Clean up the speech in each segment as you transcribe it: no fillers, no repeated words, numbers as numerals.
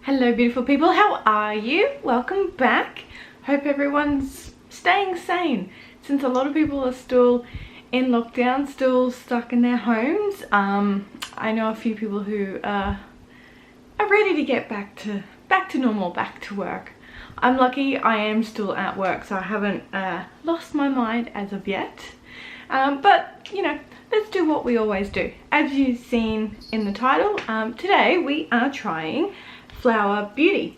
Hello beautiful people, how are you? Welcome back. Hope everyone's staying sane since a lot of people are still in lockdown, still stuck in their homes. I know a few people who are ready to get back to normal, back to work. I'm lucky I am still at work, so I haven't lost my mind as of yet. But you know, let's do what we always do. As you've seen in the title, today we are trying Flower Beauty.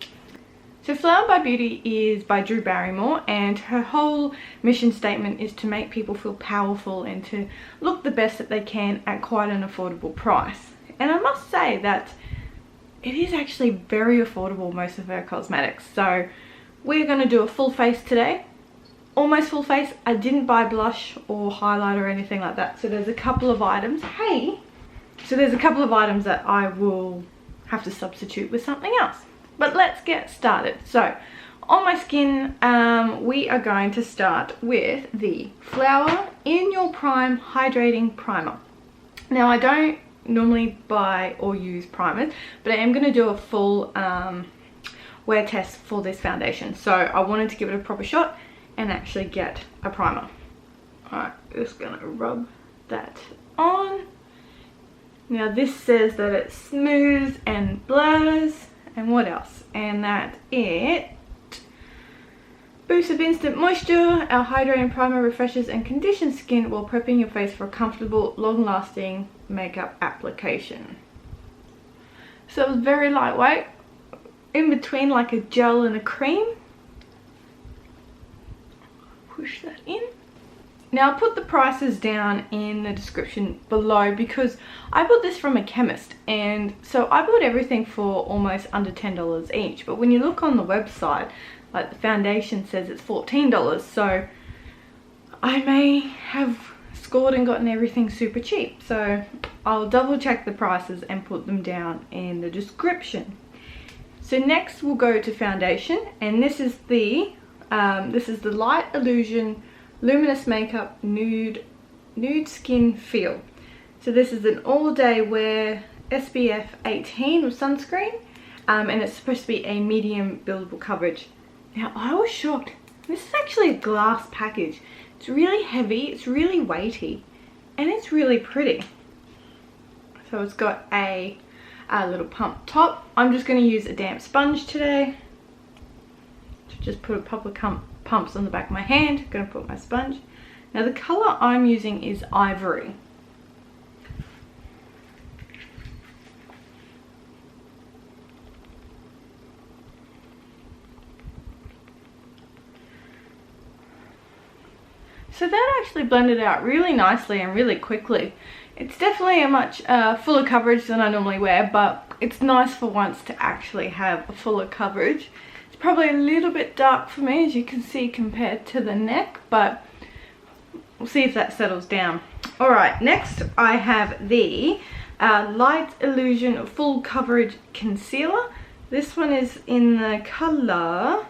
So Flower by Beauty is by Drew Barrymore, and her whole mission statement is to make people feel powerful and to look the best that they can at quite an affordable price. And I must say that it is actually very affordable, most of her cosmetics. So we're going to do a full face today. Almost full face. I didn't buy blush or highlighter or anything like that. So there's a couple of items. So there's a couple of items that I will have to substitute with something else. But let's get started. So on my skin, we are going to start with the Flower In Your Prime Hydrating Primer. Now I don't normally buy or use primers, but I am going to do a full wear test for this foundation. So I wanted to give it a proper shot and actually get a primer. Alright, just gonna rub that on. Now this says that it smooths and blurs, and what else? And that it boosts of instant moisture. Our hydrating primer refreshes and conditions skin while prepping your face for a comfortable, long-lasting makeup application. So it's very lightweight, in between like a gel and a cream. Push that in. Now I'll put the prices down in the description below because I bought this from a chemist, and so I bought everything for almost under $10 each. But when you look on the website, like the foundation says it's $14, so I may have scored and gotten everything super cheap. So I'll double check the prices and put them down in the description. So next we'll go to foundation, and this is the Light Illusion Luminous Makeup Nude Skin Feel. So this is an all-day wear SPF 18 with sunscreen, and it's supposed to be a medium buildable coverage. Now I was shocked. This is actually a glass package. It's really heavy, it's really weighty, and it's really pretty. So it's got a little pump top. I'm just going to use a damp sponge today. Just put a couple of pumps on the back of my hand. Gonna put my sponge. Now the color I'm using is Ivory. So that actually blended out really nicely and really quickly. It's definitely a much fuller coverage than I normally wear, but it's nice for once to actually have a fuller coverage. Probably a little bit dark for me, as you can see, compared to the neck, but we'll see if that settles down. Alright, next I have the Light Illusion Full Coverage Concealer. This one is in the colour...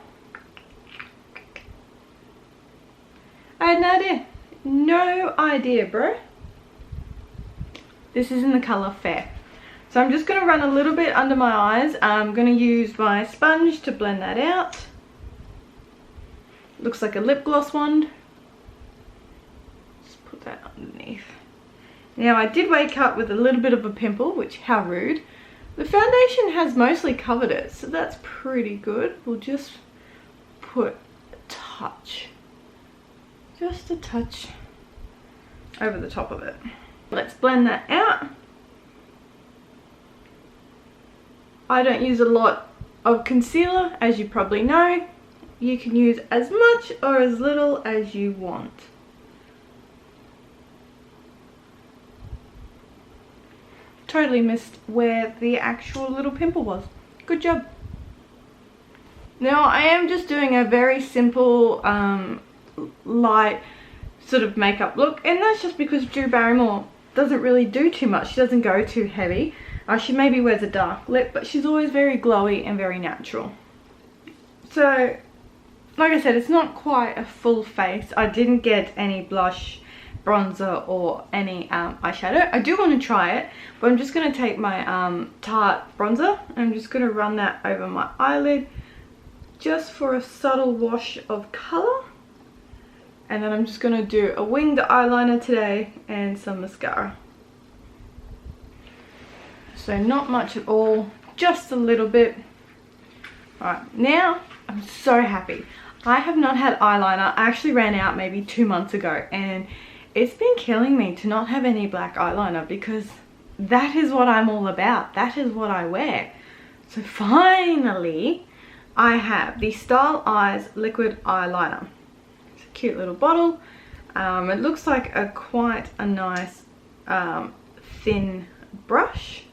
I had no idea, bro. This is in the colour Fair. So I'm just going to run a little bit under my eyes. I'm going to use my sponge to blend that out. Looks like a lip gloss wand. Just put that underneath. Now I did wake up with a little bit of a pimple, which, how rude. The foundation has mostly covered it, so that's pretty good. We'll just put a touch, just a touch over the top of it. Let's blend that out. I don't use a lot of concealer, as you probably know. You can use as much or as little as you want. Totally missed where the actual little pimple was. Good job. Now I am just doing a very simple light sort of makeup look, and that's just because Drew Barrymore doesn't really do too much. She doesn't go too heavy. She maybe wears a dark lip, but she's always very glowy and very natural. So, like I said, it's not quite a full face. I didn't get any blush bronzer or any eyeshadow. I do want to try it, but I'm just going to take my Tarte bronzer and I'm just going to run that over my eyelid just for a subtle wash of colour. And then I'm just going to do a winged eyeliner today and some mascara. So not much at all, just a little bit. Alright, now I'm so happy. I have not had eyeliner. I actually ran out maybe 2 months ago, and it's been killing me to not have any black eyeliner because that is what I'm all about. That is what I wear. So finally, I have the Style Eyes liquid eyeliner. It's a cute little bottle. It looks like quite a nice thin brush.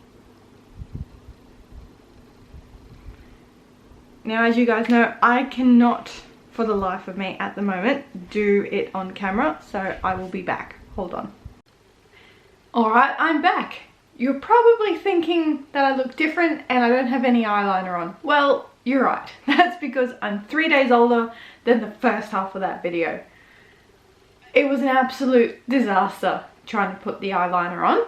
Now, as you guys know, I cannot, for the life of me at the moment, do it on camera, so I will be back. Hold on. Alright, I'm back. You're probably thinking that I look different and I don't have any eyeliner on. Well, you're right. That's because I'm 3 days older than the first half of that video. It was an absolute disaster trying to put the eyeliner on,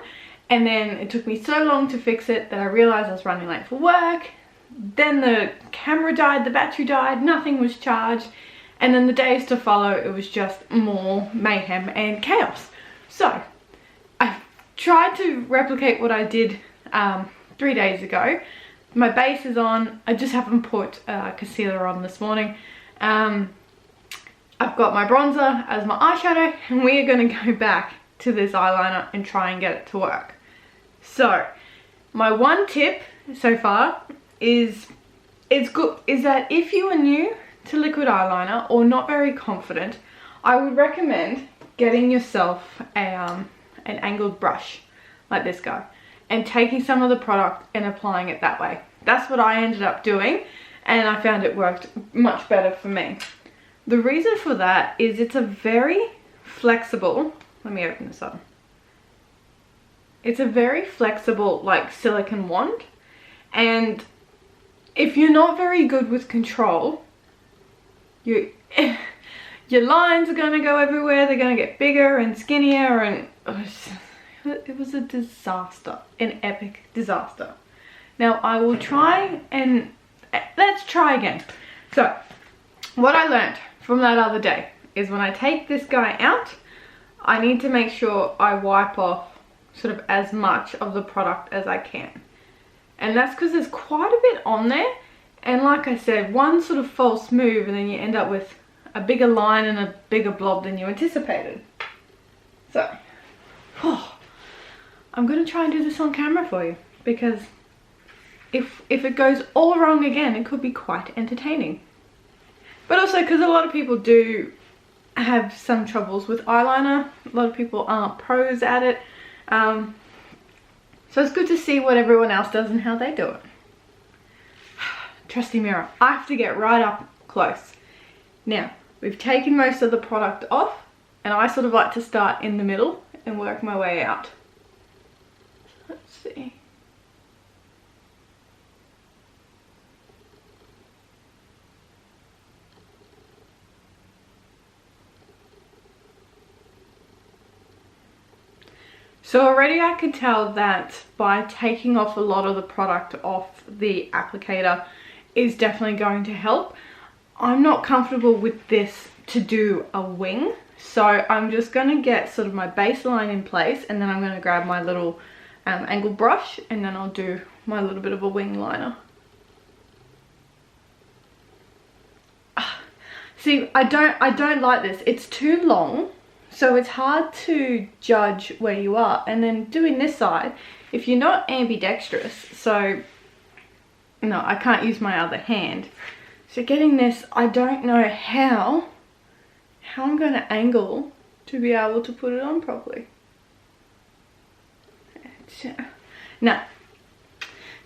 and then it took me so long to fix it that I realized I was running late for work. Then the camera died, the battery died, nothing was charged, and then the days to follow, it was just more mayhem and chaos. So I tried to replicate what I did 3 days ago. My base is on. I just haven't put concealer on this morning. I've got my bronzer as my eyeshadow, and we are going to go back to this eyeliner and try and get it to work. So my one tip so far is that if you are new to liquid eyeliner or not very confident, I would recommend getting yourself an angled brush like this guy and taking some of the product and applying it that way. That's what I ended up doing, and I found it worked much better for me. The reason for that is it's a very flexible, let me open this up. It's a very flexible like silicone wand, and if you're not very good with control, your lines are going to go everywhere. They're going to get bigger and skinnier, and it was a disaster, an epic disaster. Now I will try and let's try again. So what I learned from that other day is when I take this guy out, I need to make sure I wipe off sort of as much of the product as I can. And that's because there's quite a bit on there. And like I said, one sort of false move and then you end up with a bigger line and a bigger blob than you anticipated. So, I'm going to try and do this on camera for you, because if it goes all wrong again, it could be quite entertaining. But also because a lot of people do have some troubles with eyeliner. A lot of people aren't pros at it. So it's good to see what everyone else does and how they do it. Trusty mirror. I have to get right up close. Now, we've taken most of the product off, and I sort of like to start in the middle and work my way out. Let's see. So already I could tell that by taking off a lot of the product off the applicator is definitely going to help. I'm not comfortable with this to do a wing, so I'm just going to get sort of my baseline in place, and then I'm going to grab my little angled brush, and then I'll do my little bit of a wing liner. See, I don't like this. It's too long. So it's hard to judge where you are. And then doing this side, if you're not ambidextrous, so no, I can't use my other hand. So getting this, I don't know how I'm going to angle to be able to put it on properly. No.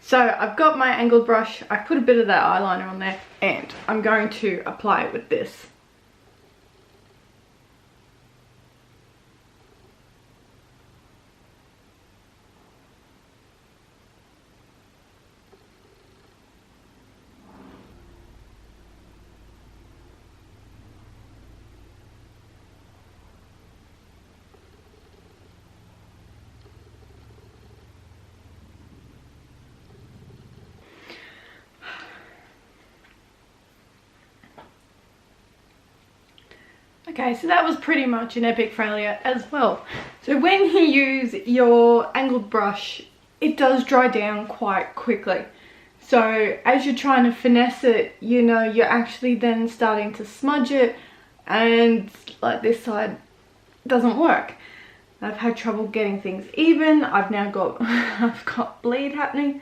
So I've got my angled brush. I put a bit of that eyeliner on there, and I'm going to apply it with this. Okay, so that was pretty much an epic failure as well. So when you use your angled brush, it does dry down quite quickly. So as you're trying to finesse it, you know, you're actually then starting to smudge it, and like this side doesn't work. I've had trouble getting things even. I've now got I've got bleed happening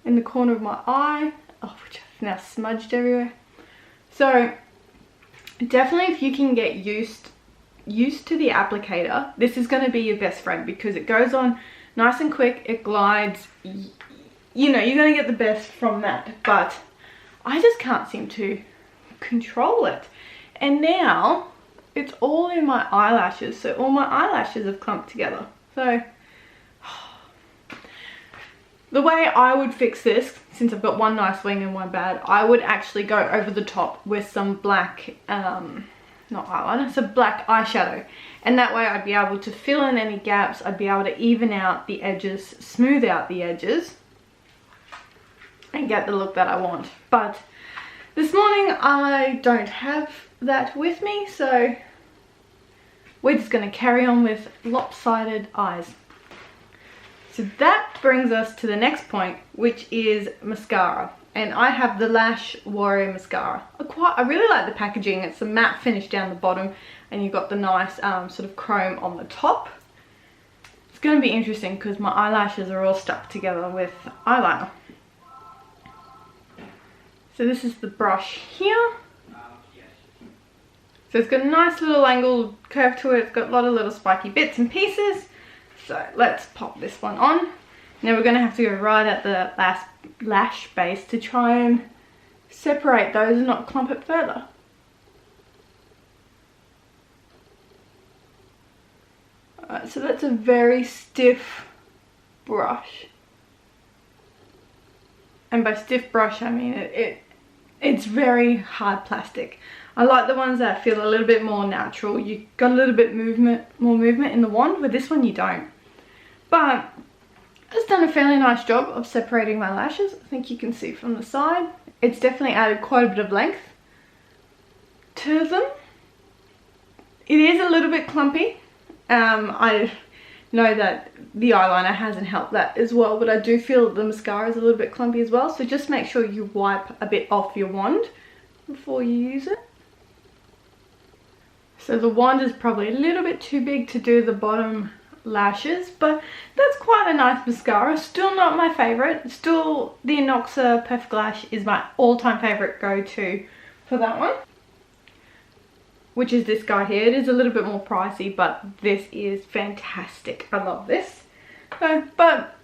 in the corner of my eye, which I've now smudged everywhere. So definitely, if you can get used to the applicator, this is going to be your best friend, because it goes on nice and quick, it glides, you know, you're going to get the best from that. But I just can't seem to control it, and now it's all in my eyelashes, so all my eyelashes have clumped together. So the way I would fix this, since I've got one nice wing and one bad, I would actually go over the top with some black, not eyeliner, some black eyeshadow. And that way I'd be able to fill in any gaps, I'd be able to even out the edges, smooth out the edges, and get the look that I want. But this morning I don't have that with me, so we're just going to carry on with lopsided eyes. So that brings us to the next point, which is mascara. And I have the Lash Warrior mascara. I really like the packaging. It's a matte finish down the bottom, and you've got the nice sort of chrome on the top. It's going to be interesting because my eyelashes are all stuck together with eyeliner. So this is the brush here. So it's got a nice little angled curve to it. It's got a lot of little spiky bits and pieces. So let's pop this one on. Now we're going to have to go right at the last lash base to try and separate those and not clump it further. Alright, so that's a very stiff brush. And by stiff brush I mean it's very hard plastic. I like the ones that feel a little bit more natural. You got a little bit more movement in the wand. With this one you don't. But it's done a fairly nice job of separating my lashes. I think you can see from the side. It's definitely added quite a bit of length to them. It is a little bit clumpy. I know that the eyeliner hasn't helped that as well, but I do feel that the mascara is a little bit clumpy as well. So just make sure you wipe a bit off your wand before you use it. So the wand is probably a little bit too big to do the bottom lashes, but that's quite a nice mascara. Still not my favorite. Still, the Inoxa Perfect Lash is my all-time favorite go-to for that one, which is this guy here. It is a little bit more pricey, but this is fantastic. I love this. But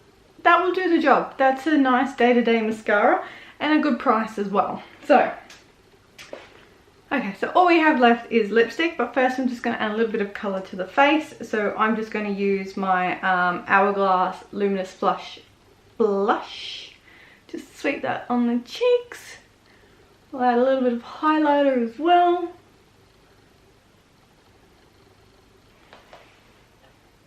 that will do the job. That's a nice day-to-day mascara and a good price as well. So okay, so all we have left is lipstick, but first I'm just going to add a little bit of colour to the face. So I'm just going to use my Hourglass Luminous Flush Blush. Just sweep that on the cheeks. I'll add a little bit of highlighter as well.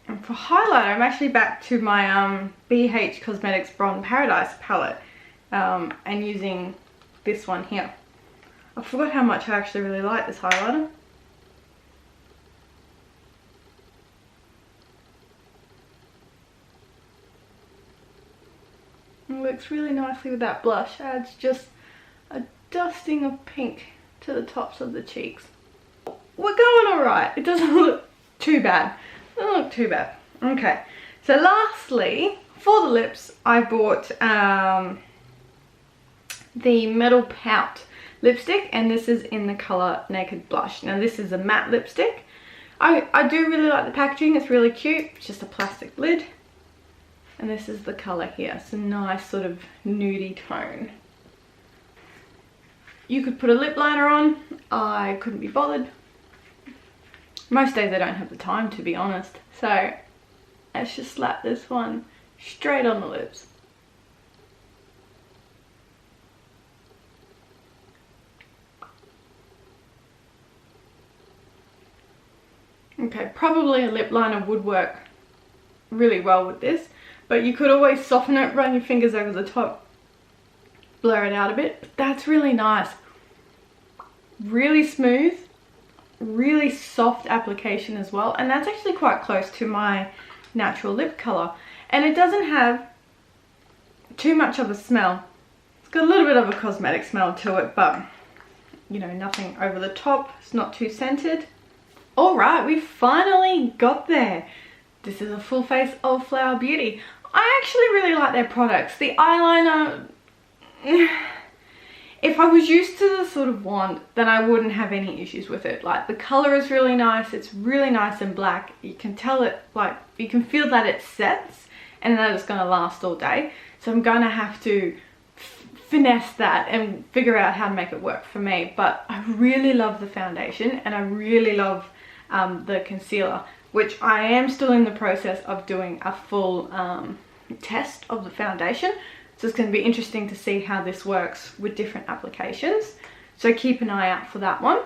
And for highlighter, I'm actually back to my BH Cosmetics Bronze Paradise palette and using this one here. I forgot how much I actually really like this highlighter. It works really nicely with that blush. Adds just a dusting of pink to the tops of the cheeks. We're going alright. It doesn't look too bad. It doesn't look too bad. Okay. So lastly, for the lips, I bought the Metal Pout lipstick, and this is in the colour Naked Blush. Now this is a matte lipstick. I do really like the packaging. It's really cute. It's just a plastic lid, and this is the colour here. It's a nice sort of nudie tone. You could put a lip liner on. I couldn't be bothered. Most days I don't have the time, to be honest. So let's just slap this one straight on the lips. Okay, probably a lip liner would work really well with this, but you could always soften it, run your fingers over the top, blur it out a bit. But that's really nice. Really smooth, really soft application as well, and that's actually quite close to my natural lip color, and it doesn't have too much of a smell. It's got a little bit of a cosmetic smell to it, but you know, nothing over the top. It's not too scented. All right, we finally got there. This is a full face of Flower Beauty. I actually really like their products. The eyeliner, if I was used to the sort of wand, then I wouldn't have any issues with it. Like, the color is really nice. It's really nice and black. You can tell it, like, you can feel that it sets and that it's gonna last all day. So I'm gonna have to finesse that and figure out how to make it work for me. But I really love the foundation, and I really love the concealer, which I am still in the process of doing a full test of the foundation. So it's going to be interesting to see how this works with different applications. So keep an eye out for that one.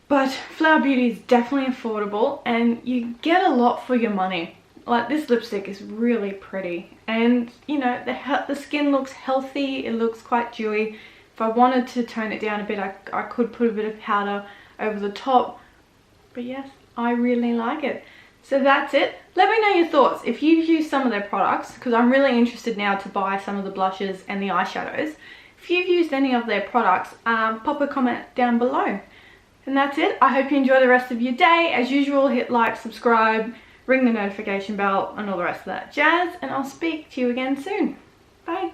But Flower Beauty is definitely affordable, and you get a lot for your money. Like, this lipstick is really pretty, and you know, the skin looks healthy. It looks quite dewy. If I wanted to tone it down a bit, I could put a bit of powder over the top. But yes, I really like it. So that's it. Let me know your thoughts if you've used some of their products, because I'm really interested now to buy some of the blushes and the eyeshadows. If you've used any of their products, pop a comment down below. And that's it. I hope you enjoy the rest of your day. As usual, hit like, subscribe, ring the notification bell, and all the rest of that jazz. And I'll speak to you again soon. Bye.